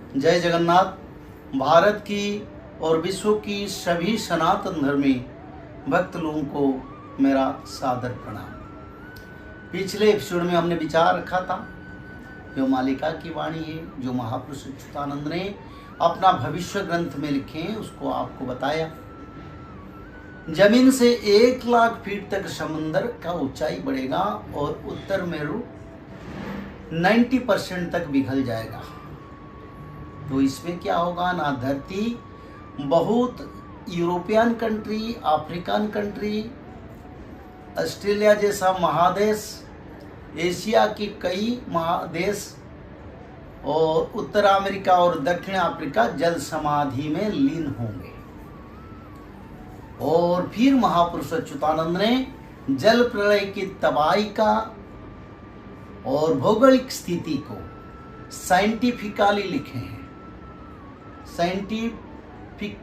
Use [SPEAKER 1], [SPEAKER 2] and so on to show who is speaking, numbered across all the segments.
[SPEAKER 1] जय जगन्नाथ। भारत की और विश्व की सभी सनातन धर्मी भक्त लोगों को मेरा सादर प्रणाम। पिछले एपिसोड में हमने विचार रखा था, जो मालिका की वाणी है, जो महापुरुष अच्युतानंद ने अपना भविष्य ग्रंथ में लिखे हैं, उसको आपको बताया। जमीन से 1,00,000 फीट तक समुद्र का ऊंचाई बढ़ेगा और उत्तर मेरु 90% तक पिघल जाएगा। तो इसमें क्या होगा ना, धरती बहुत European country, African country, Australia जैसा महादेश, एशिया की कई महादेश और उत्तर अमेरिका और दक्षिण अफ्रीका जल समाधि में लीन होंगे। और फिर महापुरुष अच्युतानंद ने जल प्रलय की तबाही का और भौगोलिक स्थिति को साइंटिफिकली लिखे हैं। साइंटिफिक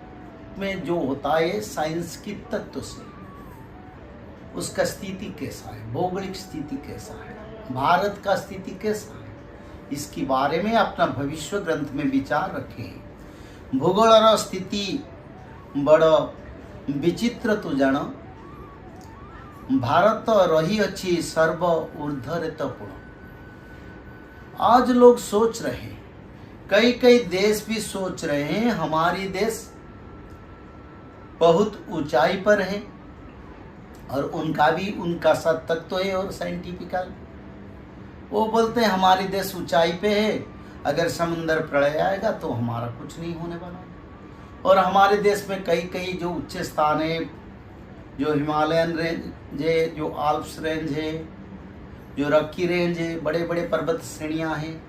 [SPEAKER 1] में जो होता है साइंस की तत्व से, उसका स्थिति कैसा है, भौगोलिक स्थिति कैसा है, भारत का स्थिति कैसा है, इसके बारे में अपना भविष्य ग्रंथ में विचार रखे हैं। भूगोल और स्थिति बड़ा विचित्र तो जान, भारत रही अच्छी सर्व ऊर्ध्वरेतपूर्ण। आज लोग सोच रहे हैं, कई देश भी सोच रहे हैं, हमारी देश बहुत ऊंचाई पर है और उनका भी उनका सत्य तो है। और साइंटिफिकल वो बोलते हैं हमारी देश ऊंचाई पे है, अगर समुद्र प्रलय आएगा तो हमारा कुछ नहीं होने वाला। और हमारे देश में कई जो उच्च स्थान है, जो हिमालयन रेंज है, जो आल्प्स रेंज है, जो रॉकी रेंज है, बड़े बड़े पर्वत श्रेणियां हैं,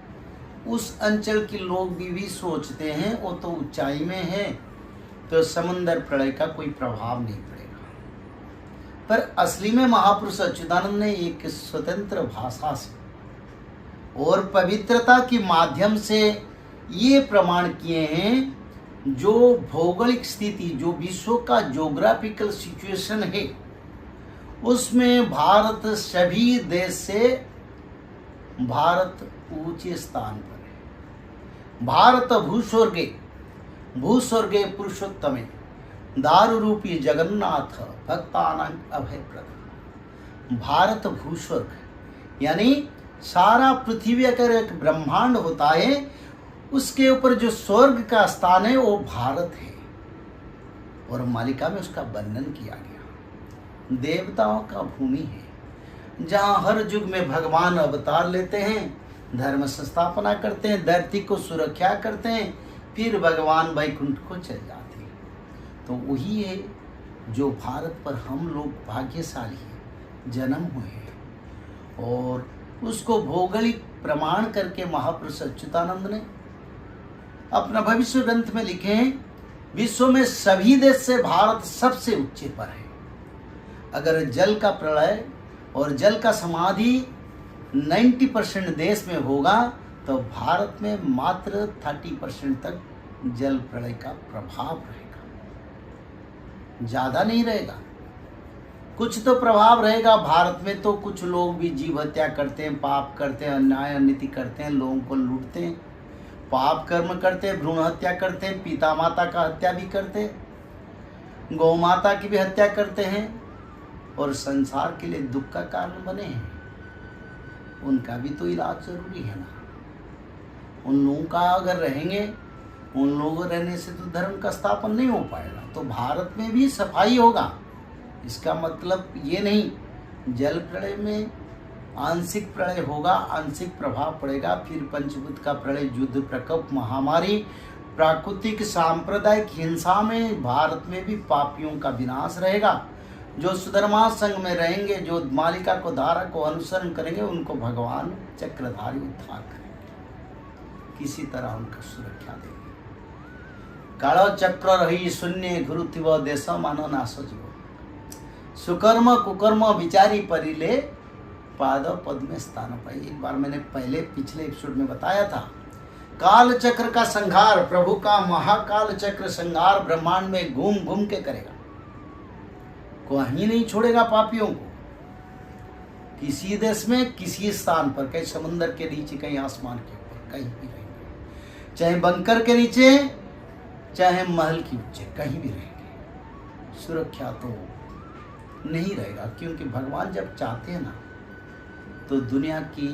[SPEAKER 1] उस अंचल के लोग भी सोचते हैं वो तो ऊंचाई में है, तो समुद्र प्रलय का कोई प्रभाव नहीं पड़ेगा। पर असली में महापुरुष अच्युतानंद ने एक स्वतंत्र भाषा से और पवित्रता के माध्यम से ये प्रमाण किए हैं, जो भौगोलिक स्थिति, जो विश्व का ज्योग्राफिकल सिचुएशन है, उसमें भारत सभी देश से भारत ऊंचे स्थान पर है। भारत भूस्वर्गे पुरुषोत्तमे दारु रूपी जगन्नाथ भक्तानां अभयप्रद। भारत भूस्वर्ग यानी सारा पृथ्वी अगर एक ब्रह्मांड होता है, उसके ऊपर जो स्वर्ग का स्थान है वो भारत है। और मालिका में उसका वर्णन किया गया, देवताओं का भूमि है, जहाँ हर युग में भगवान अवतार लेते हैं, धर्म संस्थापना करते हैं, धरती को सुरक्षा करते हैं, फिर भगवान वैकुंठ को चल जाते हैं। तो वही है जो भारत पर हम लोग भाग्यशाली जन्म हुए हैं। और उसको भौगोलिक प्रमाण करके महापुरुष अच्युतानंद ने अपना भविष्य ग्रंथ में लिखे हैं, विश्व में सभी देश से भारत सबसे ऊंचे पर है। अगर जल का प्रलय और जल का समाधि 90% देश में होगा, तो भारत में मात्र 30% तक जल प्रलय का प्रभाव रहेगा, ज्यादा नहीं रहेगा। कुछ तो प्रभाव रहेगा। भारत में तो कुछ लोग भी जीव हत्या करते हैं, पाप करते हैं, अन्याय अनिति करते हैं, लोगों को लूटते हैं, पाप कर्म करते हैं, भ्रूण हत्या करते हैं, पिता माता का हत्या भी करते हैं, गौ माता की भी हत्या करते हैं और संसार के लिए दुख का कारण बने हैं। उनका भी तो इलाज जरूरी है ना। उन लोगों का अगर रहेंगे, उन लोगों रहने से तो धर्म का स्थापन नहीं हो पाएगा। तो भारत में भी सफाई होगा। इसका मतलब ये नहीं जल प्रलय में आंशिक प्रलय होगा, आंशिक प्रभाव पड़ेगा, फिर पंचभूत का प्रलय, युद्ध, प्रकोप, महामारी, प्राकृतिक सांप्रदायिक हिंसा में भारत में भी पापियों का विनाश रहेगा। जो सुधर्मा संघ में रहेंगे, जो मालिका को धारा को अनुसरण करेंगे, उनको भगवान चक्रधारी उद्धार करेंगे, किसी तरह उनका सुरक्षा देंगे। काल चक्र रही शून्य गुरुतिव देश मानो नासो जीव, सुकर्म कुकर्म विचारी परिले पाद पद में स्थान पाई। एक बार मैंने पहले पिछले एपिसोड में बताया था, काल चक्र का संहार, प्रभु का महाकाल चक्र संहार ब्रह्मांड में घूम घूम के करेगा, कहीं नहीं छोड़ेगा पापियों को। किसी देश में, किसी स्थान पर, कहीं समुद्र के नीचे, कहीं आसमान के ऊपर, कहीं भी रहेंगे। चाहे बंकर के नीचे, चाहे महल के नीचे, कहीं भी रहेंगे, सुरक्षा तो नहीं रहेगा। क्योंकि भगवान जब चाहते हैं ना तो दुनिया की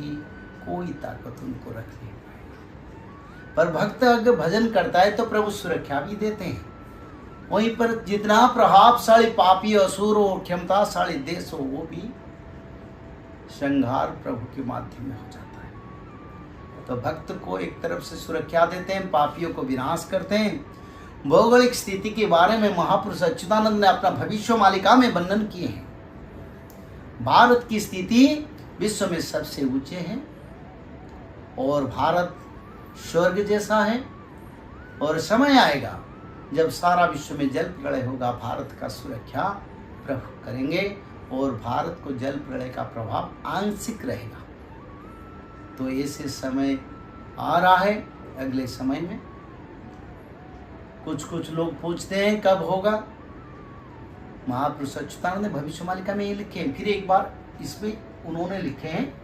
[SPEAKER 1] कोई ताकत उनको रख नहीं पाएगी। पर भक्त अगर भजन करता है तो प्रभु सुरक्षा भी देते हैं। वहीं पर जितना प्रभावशाली पापी असुर हो, क्षमताशाली देश हो, वो भी संहार प्रभु के माध्यम में हो जाता है। तो भक्त को एक तरफ से सुरक्षा देते हैं, पापियों को विनाश करते हैं। भौगोलिक स्थिति के बारे में महापुरुष अच्युतानंद ने अपना भविष्य मालिका में वर्णन किए हैं। भारत की स्थिति विश्व में सबसे ऊंचे है और भारत स्वर्ग जैसा है। और समय आएगा जब सारा विश्व में जल प्रलय होगा, भारत का सुरक्षा प्रभु करेंगे और भारत को जल प्रलय का प्रभाव आंशिक रहेगा। तो ऐसे समय आ रहा है अगले समय में। कुछ लोग पूछते हैं कब होगा। महापुरुष अच्युतानंद ने भविष्य मालिका में ये लिखे हैं। फिर एक बार इसमें उन्होंने लिखे हैं,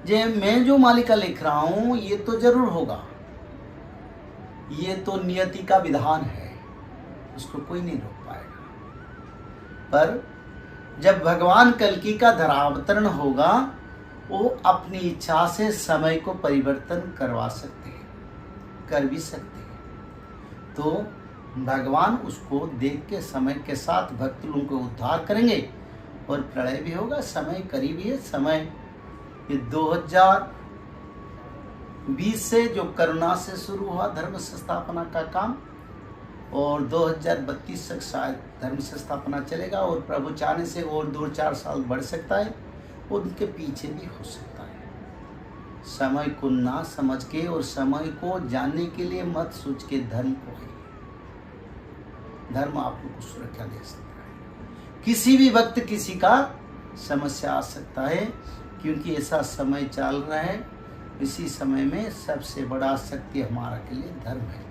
[SPEAKER 1] जे मैं जो मालिका लिख रहा हूं ये तो जरूर होगा, ये तो नियति का विधान है, उसको कोई नहीं रोक पाएगा। पर जब भगवान कल्कि का धरावतरण होगा, वो अपनी इच्छा से समय को परिवर्तन करवा सकते हैं, कर भी सकते हैं। तो भगवान उसको देख के समय के साथ भक्त लोगों को उद्धार करेंगे और प्रलय भी होगा। समय करीब ही है। समय ये 2020 से जो करुणा से शुरू हुआ धर्म संस्थापना का काम, और 2032 तक शायद धर्म संस्थापना चलेगा। और प्रभु चाहने से और 2-4 साल बढ़ सकता है, उनके पीछे भी हो सकता है। समय को ना समझ के और समय को जानने के लिए मत सोच के धर्म को है। धर्म आपको सुरक्षा दे सकता है। किसी भी वक्त किसी का समस्या आ सकता है, क्योंकि ऐसा समय चल रहा है। इसी समय में सबसे बड़ा शक्ति हमारा के लिए धर्म है।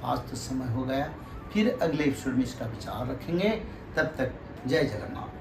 [SPEAKER 1] आज तो समय हो गया, फिर अगले एपिसोड में इसका विचार रखेंगे। तब तक जय जगन्नाथ।